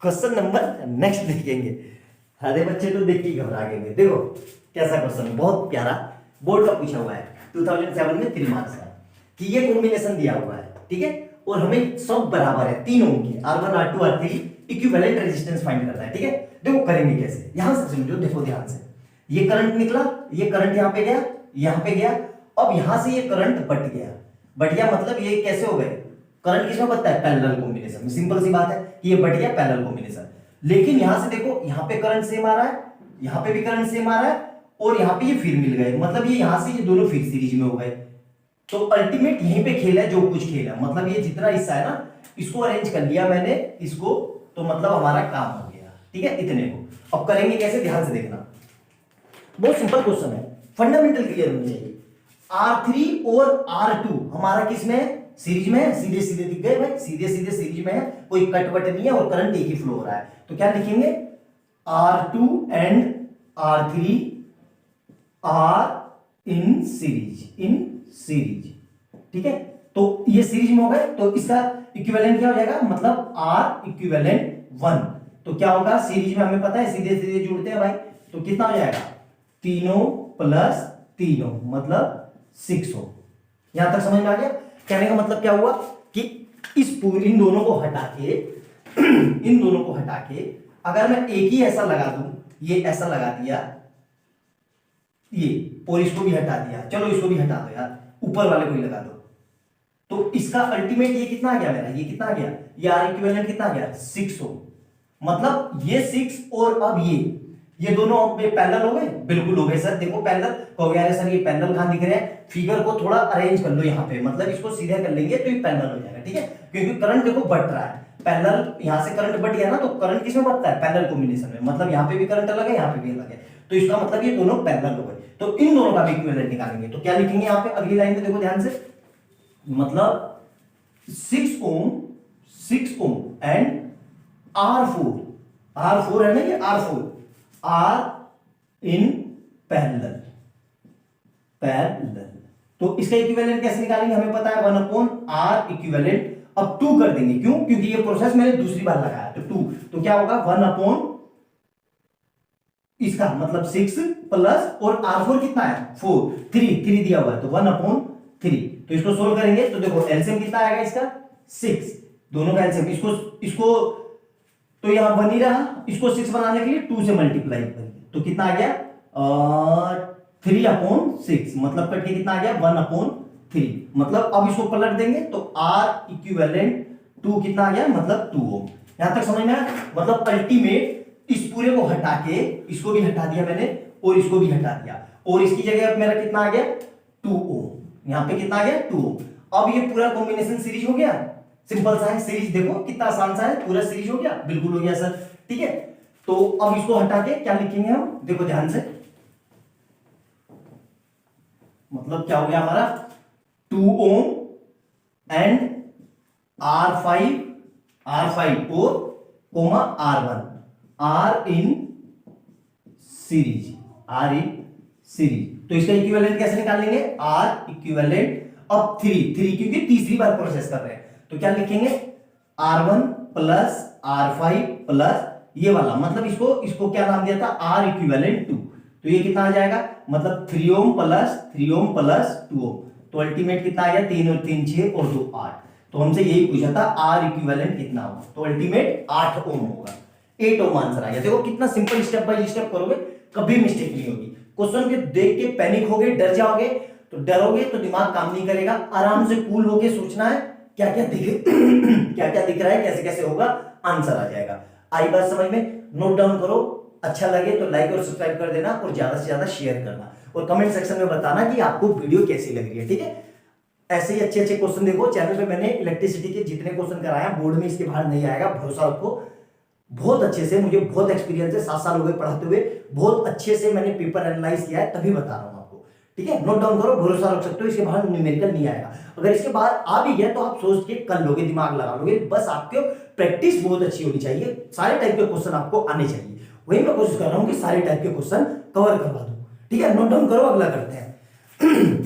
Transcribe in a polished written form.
Question number next देखेंगे। सारे बच्चे तो देख के घबरा गए। देखो कैसा क्वेश्चन, बहुत प्यारा, बोर्ड का पूछा हुआ है 2007 में 3 मार्क्स का, कि ये कॉम्बिनेशन दिया हुआ है, ठीक है, और हमें सब बराबर है 3 ओम के, R1 R2 R3 equivalent resistance find करना है, ठीक है। देखो करेंगे कैसे, यहां से समझो, देखो ध्यान से, ये करंट निकला, ये करंट यहां पे गया, यहां पे गया, अब यहां से ये करंट बट गया मतलब ये कैसे हो गए, करंट किसमें बटता है, पैरेलल कॉम्बिनेशन में। सिंपल सी बात है कि ये बट गया पैरेलल कॉम्बिनेशन। लेकिन यहां से देखो, यहां पे करंट सेम आ रहा है, यहां पे भी करंट सेम आ रहा है, और यहां पे ये फिर मिल गए, मतलब ये यहां से ये दोनों फिर सीरीज में हो गए। तो अल्टीमेट यहीं पे खेल है जो कुछ खेल है, मतलब ये जितना हिस्सा है ना, इसको अरेंज कर लिया मैंने इसको, तो मतलब हमारा काम हो गया, ठीक है, इतने को। अब करेंगे कैसे, ध्यान से देखना, बहुत सिंपल क्वेश्चन है, फंडामेंटल क्लियर होनी चाहिए। R3 और R2 हमारा किसमें, सीरीज में है, सीधे सीधे दिख गए भाई, सीधे सीधे सीरीज में है, कोई कट वट नहीं है, और करंट एक ही फ्लो हो रहा है। तो क्या लिखेंगे, R2 and R3 are in series, ठीक है। तो ये सीरीज में हो गए, तो इसका इक्विवेलेंट क्या हो जाएगा, मतलब R इक्विवेलेंट 1। तो क्या होगा, सीरीज में हमें पता है सीधे सीधे जुड़ते हैं भाई, तो कितना हो जाएगा, तीनों प्लस तीनों मतलब 6 हो। यहां तक समझ में आ गया। कहने का मतलब क्या हुआ कि इन दोनों को हटा के इन दोनों को हटा के अगर मैं एक ही ऐसा लगा दूं, ये ऐसा लगा दिया, ये, और इसको भी हटा दिया, चलो इसको भी हटा दो यार, ऊपर वाले को ही लगा दो, तो इसका अल्टीमेट ये कितना आ गया मेरा, ये कितना आ गया, ये आर इक्विवेलेंट कितना आ गया, 6 हो। मतलब ये 6 और अब ये दोनों पैरेलल हो गए, बिल्कुल हो गए सर। देखो पैरेलल हो गया सर, ये पैरेलल कहां दिख रहे हैं, फिगर को थोड़ा अरेंज कर लो यहाँ पे, मतलब इसको सीधा कर लेंगे तो ये पैरेलल हो जाएगा, ठीक है, क्योंकि करंट देखो बढ़ रहा है, पैरेलल, यहां से करंट बढ़ गया ना, तो करंट किसमें बढ़ता है, पैरेलल कॉम्बिनेशन में, मतलब यहाँ पे भी करंट अलग है, यहाँ पे भी अलग है, तो इसका मतलब ये दोनों पैरेलल हो गए। तो इन दोनों का भी इक्विवेलेंट निकालेंगे, तो क्या लिखेंगे यहाँ पे अगली लाइन में, देखो ध्यान से, मतलब 6 ओम एंड R4 है ना, ये R4 आर इन पैरेलल, तो इसका इक्विवेलेंट कैसे निकालेंगे, हमें पता है 1/R इक्विवेलेंट। अब 2 कर देंगे, क्यों, क्योंकि ये प्रोसेस मैंने दूसरी बार लगाया, तो 2, तो क्या होगा 1/, इसका मतलब 6 प्लस, और R4 कितना है 4, 3 दिया हुआ है, तो 1/3। तो इसको सोल्व करेंगे तो देखो एलसीएम कितना आएगा इसका, 6, दोनों का एलसीएम, इसको तो यहां 1 ही रहा, इसको 6 बनाने के लिए 2 से मल्टीप्लाई करेंगे, तो कितना आ गया 3/6, मतलब कट के कितना आ गया 1/3। मतलब अब इसको पलट देंगे तो R इक्विवेलेंट 2 कितना आ गया, मतलब 2 ओम। यहां तक समझ में आया। मतलब अल्टीमेट इस पूरे को हटा के, इसको भी हटा दिया मैंने और इसको भी हटा दिया, और इसकी जगह अब मेरा कितना आ गया 2 ओम, यहां पे कितना आ गया 2 ओम। अब ये पूरा कॉम्बिनेशन सीरीज हो गया, सिंपल सा है सीरीज, देखो कितना आसान सा है, पूरा सीरीज हो गया, बिल्कुल हो गया सर, ठीक है। तो अब इसको हटा के क्या लिखेंगे हम, देखो ध्यान से, मतलब क्या हो गया हमारा 2 ओम एंड R5 और coma R1, R in series, तो इसका इक्विवेलेंट कैसे निकालेंगे, R इक्विवेलेंट, अब 3 क्योंकि तीसरी बार प्रोसेस कर रहे हैं, तो क्या लिखेंगे R1 प्लस R5 प्लस ये वाला, मतलब इसको क्या नाम दिया था, R इक्विवेलेंट 2, तो ये कितना आ जाएगा, मतलब 3 ओम प्लस 2 ओम, तो अल्टीमेट कितना आ गया, 3 और 3 6 और 2 8। तो हमसे यही पूछा था R इक्विवेलेंट कितना होगा, तो अल्टीमेट 8 ओम होगा, 8 ओम आंसर आ गया। देखो कितना सिंपल, स्टेप बाय स्टेप करोगे कभी मिस्टेक नहीं होगी। क्वेश्चन के देख के पैनिक होगे, डर जाओगे, तो डरोगे तो दिमाग काम नहीं करेगा। आराम से कूल होके सोचना है क्या क्या दिख क्या क्या दिख रहा है, कैसे कैसे होगा, आंसर आ जाएगा। आई बात समझ में, नोट डाउन करो, अच्छा लगे तो लाइक और सब्सक्राइब कर देना, और ज्यादा से ज्यादा शेयर करना, और कमेंट सेक्शन में बताना कि आपको वीडियो कैसी लग रही है, ठीक है। ऐसे ही अच्छे अच्छे क्वेश्चन देखो चैनल पे, मैंने इलेक्ट्रिसिटी के जितने क्वेश्चन कराया बोर्ड में, इसके बाहर नहीं आएगा, भरोसा रखो। बहुत अच्छे से, मुझे बहुत एक्सपीरियंस है, 7 साल हो गए पढ़ाते हुए, बहुत अच्छे से मैंने पेपर एनालाइज किया है, तभी बता रहा हूं आपको, ठीक है। नोट डाउन करो, भरोसा रख सकते हो, इसके बाहर न्यूमेरिकल नहीं आएगा। अगर इसके बाहर आ भी गया तो आप सोच के कर लोगे, दिमाग लगा लोगे, बस आपको प्रैक्टिस बहुत अच्छी होनी चाहिए, सारे टाइप के क्वेश्चन आपको आने चाहिए। वही मैं कोशिश कर रहा हूं कि सारे टाइप के क्वेश्चन कवर करवा दूं, ठीक है। नोट डाउन करो, अगला करते हैं।